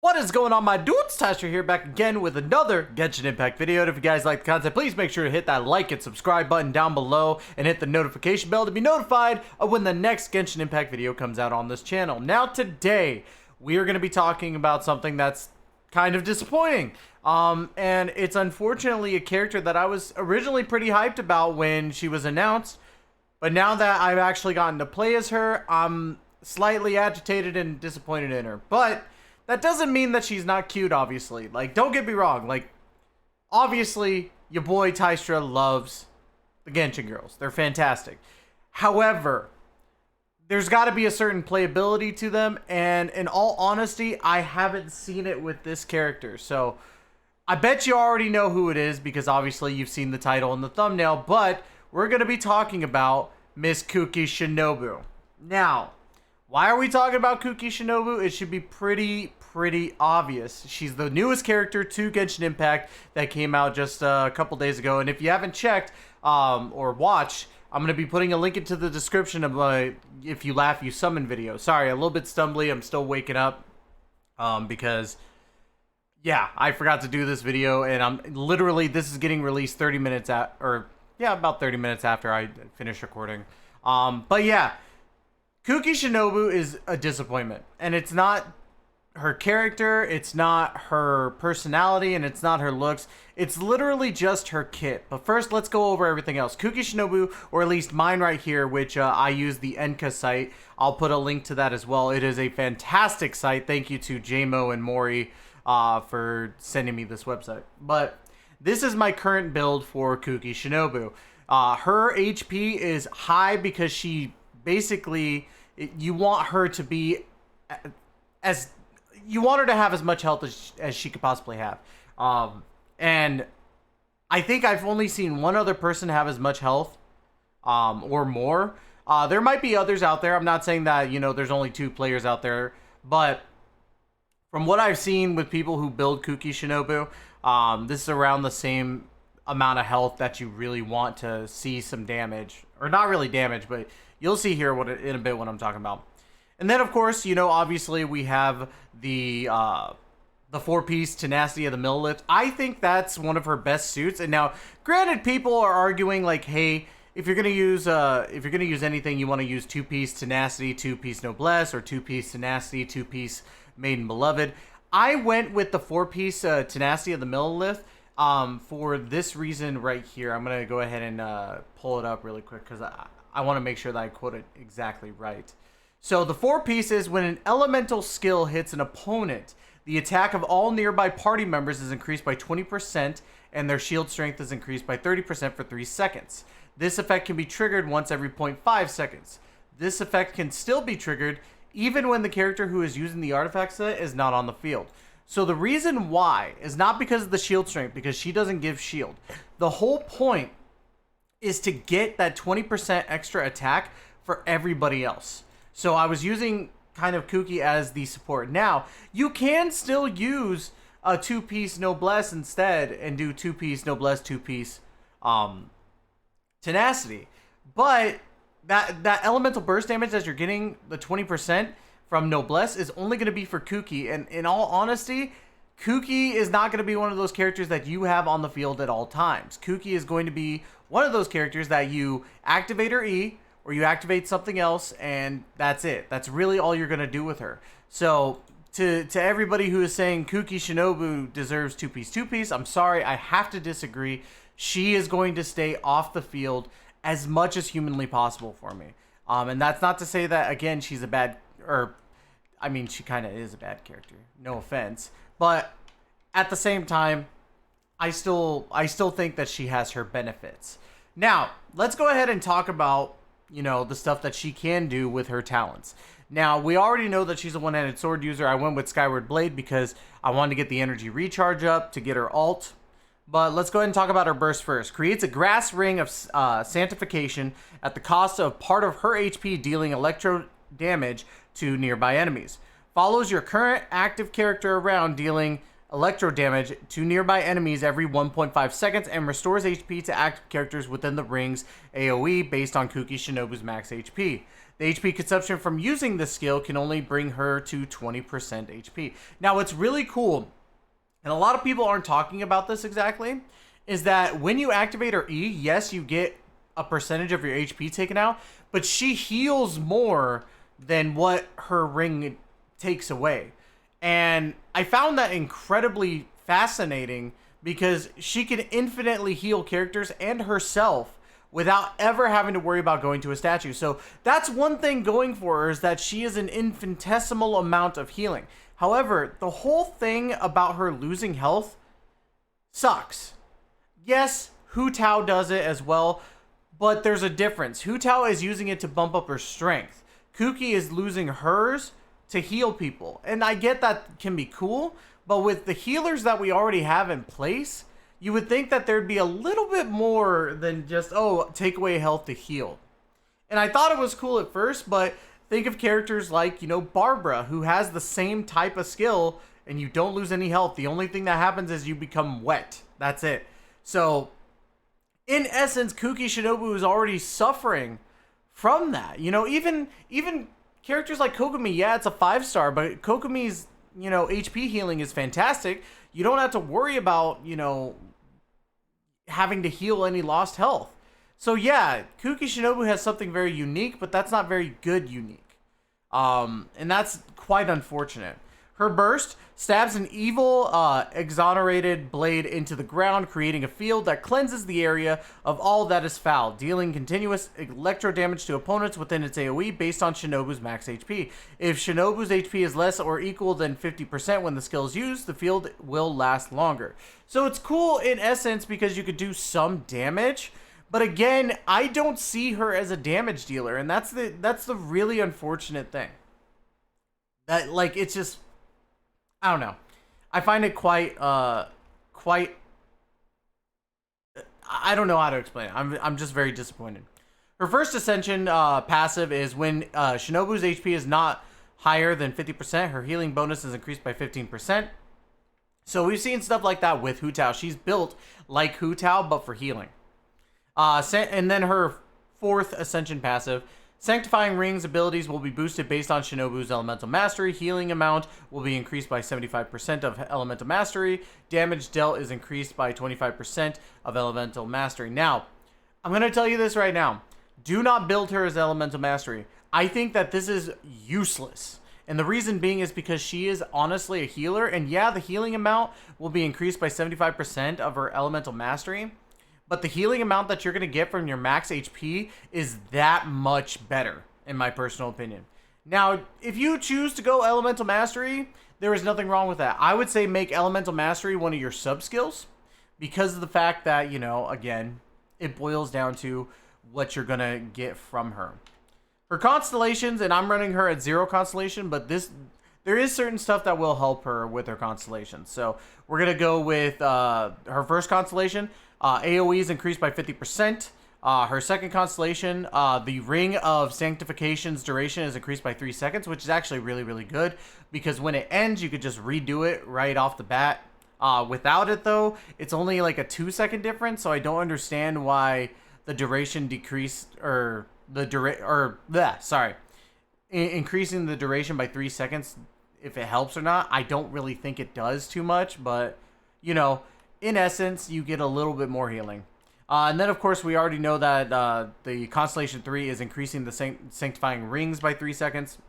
What is going on, my dudes? Tystra here, back again with another Genshin Impact video. And if you guys like the content, please make sure to hit that like and subscribe button down below and hit the notification bell to be notified of when the next Genshin Impact video comes out on this channel. Now today, we are going to be talking about something that's kind of disappointing. And it's unfortunately a character that I was originally pretty hyped about when she was announced. But now that I've actually gotten to play as her, I'm slightly agitated and disappointed in her. But that doesn't mean that she's not cute, obviously. Like, don't get me wrong. Like, obviously, your boy Tystra loves the Genshin girls. They're fantastic. However, there's got to be a certain playability to them. And in all honesty, I haven't seen it with this character. So, I bet you already know who it is because obviously you've seen the title and the thumbnail. But we're going to be talking about Miss Kuki Shinobu. Now, why are we talking about Kuki Shinobu? It should be pretty obvious. She's the newest character to Genshin Impact that came out just a couple days ago. And if you haven't checked or watched, I'm going to be putting a link into the description of my If You Laugh, You Summon video. Sorry, a little bit stumbly. I'm still waking up because, yeah, I forgot to do this video. And I'm literally, this is getting released 30 minutes about 30 minutes after I finish recording. But yeah, Kuki Shinobu is a disappointment, and it's not her character, it's not her personality, and it's not her looks. It's literally just her kit. But first, let's go over everything else. Kuki Shinobu, or at least mine right here, which I use the Enka site. I'll put a link to that as well. It is a fantastic site. Thank you to JMO and Mori for sending me this website. But this is my current build for Kuki Shinobu. Her HP is high because she basically, you want her to be you want her to have as much health as she could possibly have. And I think I've only seen one other person have as much health or more. There might be others out there. I'm not saying that, there's only 2 players out there, but from what I've seen with people who build Kuki Shinobu, this is around the same amount of health that you really want to see some damage. Or not really damage, but you'll see here in a bit what I'm talking about. And then, of course, obviously we have the 4-piece Tenacity of the Millilith. I think that's one of her best suits. And now, granted, people are arguing like, hey, if you're gonna use anything, you want to use 2-piece Tenacity, 2-piece Noblesse, or 2-piece Tenacity, 2-piece Maiden Beloved. I went with the 4-piece Tenacity of the Millilith for this reason right here. I'm gonna go ahead and pull it up really quick because I want to make sure that I quote it exactly right. So the 4 pieces, when an elemental skill hits an opponent, the attack of all nearby party members is increased by 20% and their shield strength is increased by 30% for 3 seconds. This effect can be triggered once every 0.5 seconds. This effect can still be triggered even when the character who is using the artifact set is not on the field. So the reason why is not because of the shield strength, because she doesn't give shield. The whole point is to get that 20% extra attack for everybody else. So I was using kind of Kuki as the support. Now, you can still use a 2-piece Noblesse instead and do 2-piece Noblesse, 2-piece Tenacity. But that elemental burst damage that you're getting, the 20% from Noblesse, is only going to be for Kuki. And in all honesty, Kuki is not going to be one of those characters that you have on the field at all times. Kuki is going to be one of those characters that you activate her E, or you activate something else, and that's it. That's really all you're going to do with her. So, to everybody who is saying Kuki Shinobu deserves 2-piece, I'm sorry, I have to disagree. She is going to stay off the field as much as humanly possible for me. And that's not to say that, again, she's a bad, she kind of is a bad character. No offense. But at the same time, I still think that she has her benefits. Now, let's go ahead and talk about the stuff that she can do with her talents. Now, we already know that she's a one-handed sword user. I went with Skyward Blade because I wanted to get the energy recharge up to get her ult. But let's go ahead and talk about her burst first. Creates a grass ring of Sanctification at the cost of part of her HP, dealing electro damage to nearby enemies. Follows your current active character around, dealing electro damage to nearby enemies every 1.5 seconds, and restores HP to active characters within the ring's AoE based on Kuki Shinobu's max HP. The HP consumption from using this skill can only bring her to 20% HP. Now, what's really cool, and a lot of people aren't talking about this exactly, is that when you activate her E, yes, you get a percentage of your HP taken out, but she heals more than what her ring takes away. And I found that incredibly fascinating because she can infinitely heal characters and herself without ever having to worry about going to a statue. So that's one thing going for her, is that she is an infinitesimal amount of healing. However, the whole thing about her losing health sucks. Yes, Hu Tao does it as well, but there's a difference. Hu Tao is using it to bump up her strength. Kuki is losing hers to heal people. And I get that can be cool, but with the healers that we already have in place, you would think that there'd be a little bit more than just, oh, take away health to heal. And I thought it was cool at first, but think of characters like, you know, Barbara, who has the same type of skill and you don't lose any health. The only thing that happens is you become wet. That's it. So, in essence, Kuki Shinobu is already suffering from that. You know, even characters like Kokomi, yeah, it's a 5-star, but Kokomi's, you know, HP healing is fantastic. You don't have to worry about, you know, having to heal any lost health. So yeah, Kuki Shinobu has something very unique, but that's not very good unique. And that's quite unfortunate. Her burst stabs an evil, exonerated blade into the ground, creating a field that cleanses the area of all that is foul, dealing continuous electro damage to opponents within its AoE based on Shinobu's max HP. If Shinobu's HP is less or equal than 50% when the skill is used, the field will last longer. So it's cool in essence because you could do some damage, but again, I don't see her as a damage dealer, and that's the really unfortunate thing. That, like, it's just, I don't know. I find it quite, I don't know how to explain it. I'm just very disappointed. Her first ascension passive is when Shinobu's HP is not higher than 50%, her healing bonus is increased by 15%. So we've seen stuff like that with Hu Tao. She's built like Hu Tao, but for healing. And then her fourth ascension passive, Sanctifying Rings abilities will be boosted based on Shinobu's Elemental Mastery. Healing amount will be increased by 75% of Elemental Mastery. Damage dealt is increased by 25% of Elemental Mastery. Now, I'm going to tell you this right now. Do not build her as Elemental Mastery. I think that this is useless. And the reason being is because she is honestly a healer. And yeah, the healing amount will be increased by 75% of her Elemental Mastery. But the healing amount that you're going to get from your max HP is that much better, in my personal opinion. Now, if you choose to go Elemental Mastery, there is nothing wrong with that. I would say make Elemental Mastery one of your sub-skills because of the fact that, you know, again, it boils down to what you're going to get from her. Her constellations, and I'm running her at 0 constellation, but there is certain stuff that will help her with her constellations. So we're going to go with her first constellation. AoE is increased by 50%. Her second constellation, the Ring of Sanctification's duration is increased by 3 seconds, which is actually really, really good because when it ends, you could just redo it right off the bat. Without it, though, it's only like a 2-second difference, so I don't understand why the duration decreased, or increasing the duration by 3 seconds, if it helps or not. I don't really think it does too much, but, you know, in essence, you get a little bit more healing. And then, of course, we already know that the Constellation 3 is increasing the Sanctifying Rings by 3 seconds.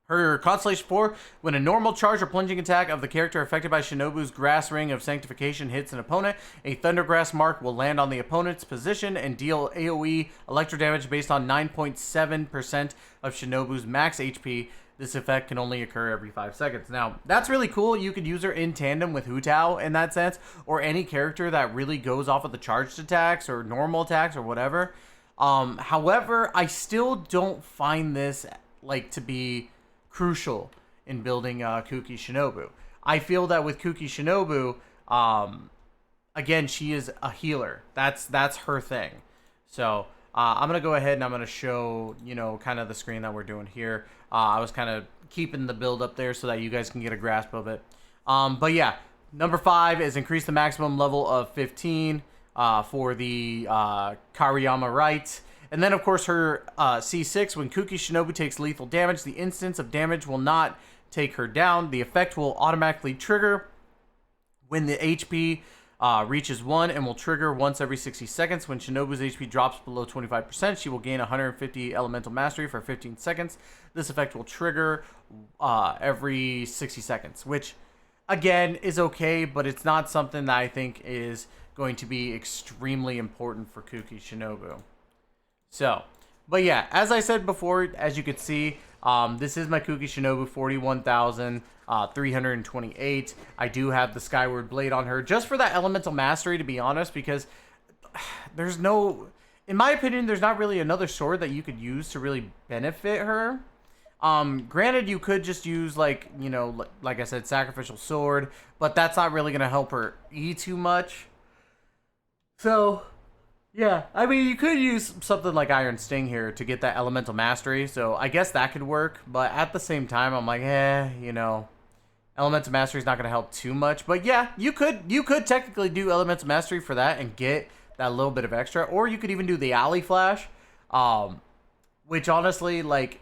Her Constellation 4, when a normal charge or plunging attack of the character affected by Shinobu's Grass Ring of Sanctification hits an opponent, a Thundergrass mark will land on the opponent's position and deal AoE electro damage based on 9.7% of Shinobu's max HP. This effect can only occur every 5 seconds. Now, that's really cool. You could use her in tandem with Hu Tao in that sense, or any character that really goes off of the charged attacks or normal attacks or whatever. However, I still don't find this like to be crucial in building Kuki Shinobu. I feel that with Kuki Shinobu, again, she is a healer. That's her thing. So I'm going to go ahead and I'm going to show, you know, kind of the screen that we're doing here. I was kind of keeping the build up there so that you guys can get a grasp of it. But yeah, number 5 is increase the maximum level of 15 for the Kariyama Rite. And then, of course, her C6, when Kuki Shinobu takes lethal damage, the instance of damage will not take her down. The effect will automatically trigger when the HP reaches 1 and will trigger once every 60 seconds. When Shinobu's HP drops below 25%, she will gain 150 elemental mastery for 15 seconds. This effect will trigger every 60 seconds, which, again, is okay, but it's not something that I think is going to be extremely important for Kuki Shinobu. So, but yeah, as I said before, as you could see, this is my Kuki Shinobu 41,328. I do have the Skyward Blade on her just for that elemental mastery, to be honest, because there's no, in my opinion, there's not really another sword that you could use to really benefit her. Granted, you could just use, like, you know, like I said, Sacrificial Sword, but that's not really going to help her E too much. So, yeah, I mean, you could use something like Iron Sting here to get that elemental mastery, so I guess that could work, but at the same time, I'm like, you know, elemental mastery is not going to help too much, but yeah, you could technically do elemental mastery for that and get that little bit of extra, or you could even do the Alley Flash, which honestly, like,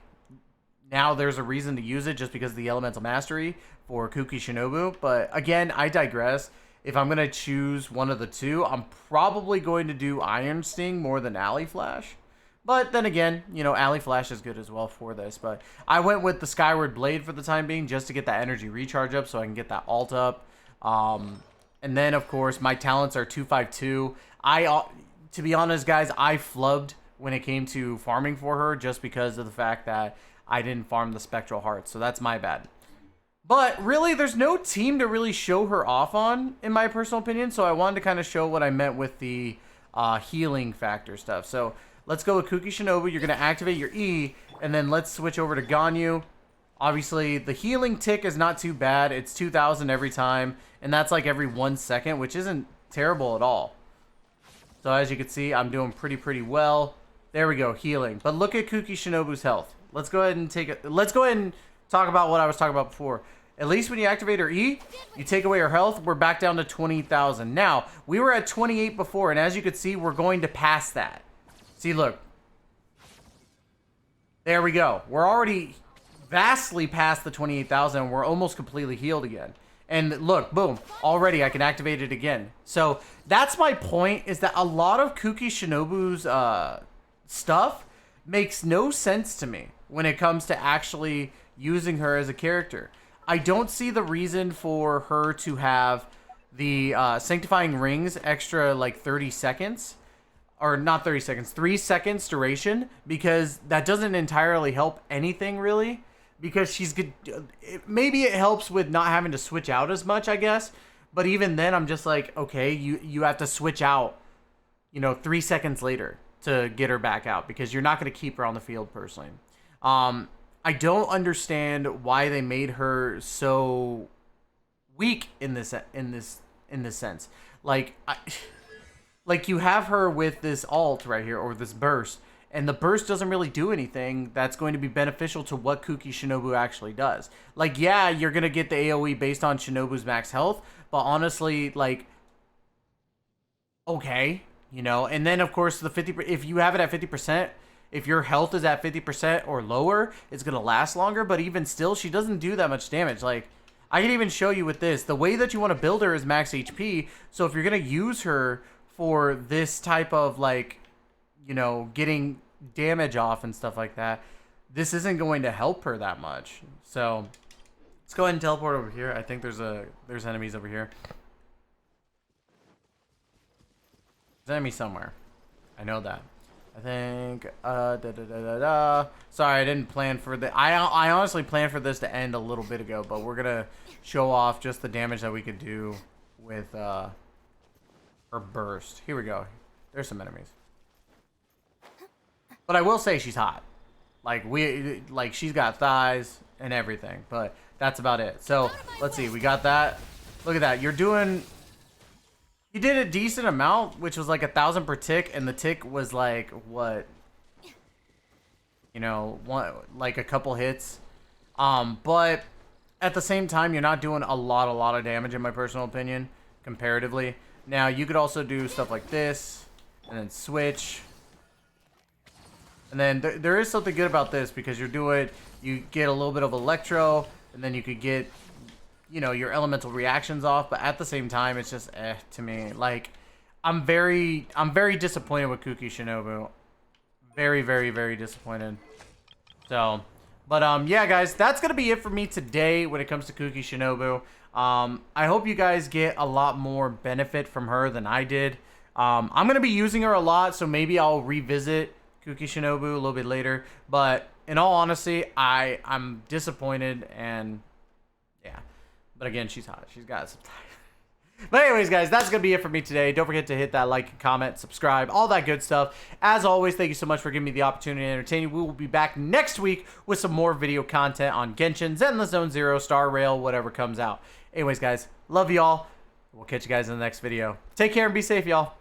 now there's a reason to use it just because of the elemental mastery for Kuki Shinobu, but again, I digress. If I'm going to choose one of the two, I'm probably going to do Iron Sting more than Alley Flash. But then again, you know, Alley Flash is good as well for this. But I went with the Skyward Blade for the time being just to get that energy recharge up so I can get that ult up. And then, of course, my talents are 252. To be honest, guys, I flubbed when it came to farming for her just because of the fact that I didn't farm the Spectral Hearts. So that's my bad. But really, there's no team to really show her off on, in my personal opinion. So I wanted to kind of show what I meant with the healing factor stuff. So let's go with Kuki Shinobu. You're going to activate your E, and then let's switch over to Ganyu. Obviously, the healing tick is not too bad. It's 2,000 every time, and that's like every 1 second, which isn't terrible at all. So as you can see, I'm doing pretty well. There we go, healing. But look at Kuki Shinobu's health. Let's go ahead and take it. Let's go ahead and talk about what I was talking about before. At least when you activate her E, you take away her health, we're back down to 20,000. Now, we were at 28 before, and as you can see, we're going to pass that. See, look. There we go. We're already vastly past the 28,000, and we're almost completely healed again. And look, boom, already I can activate it again. So, that's my point, is that a lot of Kuki Shinobu's stuff makes no sense to me when it comes to actually using her as a character. I don't see the reason for her to have the Sanctifying Rings extra, like, 30 seconds. Or not 30 seconds, 3 seconds duration. Because that doesn't entirely help anything, really. Because she's good. Maybe it helps with not having to switch out as much, I guess. But even then, I'm just like, okay, you have to switch out, you know, 3 seconds later to get her back out. Because you're not going to keep her on the field, personally. I don't understand why they made her so weak in this sense. Like, like you have her with this ult right here, or this burst, and the burst doesn't really do anything that's going to be beneficial to what Kuki Shinobu actually does. Like, yeah, you're gonna get the AoE based on Shinobu's max health, but honestly, like, okay, you know. And then of course the 50, if you have it at 50%. If your health is at 50% or lower, it's going to last longer. But even still, she doesn't do that much damage. Like, I can even show you with this. The way that you want to build her is max HP. So if you're going to use her for this type of, like, you know, getting damage off and stuff like that, this isn't going to help her that much. So let's go ahead and teleport over here. I think there's enemies over here. There's enemies somewhere. I know that. I think, sorry, I didn't plan for the, I honestly planned for this to end a little bit ago, but we're gonna show off just the damage that we could do with, her burst. Here we go. There's some enemies. But I will say she's hot. Like, she's got thighs and everything, but that's about it. So, let's see, we got that. Look at that, you did a decent amount, which was like 1,000 per tick, and the tick was like, what? You know, like a couple hits. But at the same time, you're not doing a lot of damage, in my personal opinion, comparatively. Now, you could also do stuff like this, and then switch. And then there is something good about this because you get a little bit of electro, and then you could get, you know, your elemental reactions off. But at the same time, it's just to me. Like, I'm very disappointed with Kuki Shinobu. Very, very, very disappointed. So, but yeah, guys, that's gonna be it for me today when it comes to Kuki Shinobu. I hope you guys get a lot more benefit from her than I did. I'm gonna be using her a lot, so maybe I'll revisit Kuki Shinobu a little bit later. But in all honesty, I'm disappointed, and yeah. But again, she's hot. She's got some time. But anyways, guys, that's going to be it for me today. Don't forget to hit that like, comment, subscribe, all that good stuff. As always, thank you so much for giving me the opportunity to entertain you. We will be back next week with some more video content on Genshin, Zenless Zone Zero, Star Rail, whatever comes out. Anyways, guys, love y'all. We'll catch you guys in the next video. Take care and be safe, y'all.